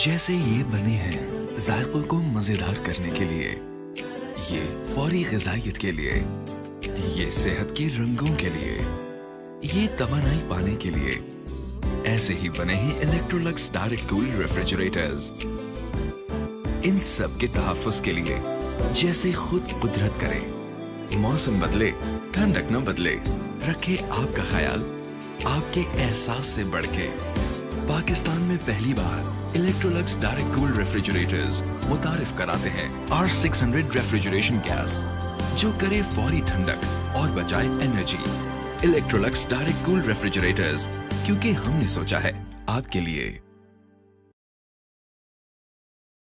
जैसे ये बने हैं जायकों को मजेदार करने के लिए, ये फौरी ग़िज़ाइयत के लिए, ये सेहत के रंगों के लिए, ये तवानाई पाने के लिए, ऐसे ही बने हैं इलेक्ट्रोलक्स डायरेक्ट कूल रेफ्रिजरेटर्स। इन सब के तहफ़्फ़ुज़ के लिए जैसे खुद कुदरत करे, मौसम बदले ठंडक न बदले, रखे आपका ख्याल आपके एहसास से बढ़ के। पाकिस्तान में पहली बार इलेक्ट्रोलक्स डायरेक्ट कूल रेफ्रिजरेटर्स मुतारिफ कराते हैं R600 रेफ्रिजरेशन गैस, जो करे फौरी ठंडक और बचाए energy. Electrolux direct cool refrigerators, क्योंकि हमने सोचा है आपके लिए।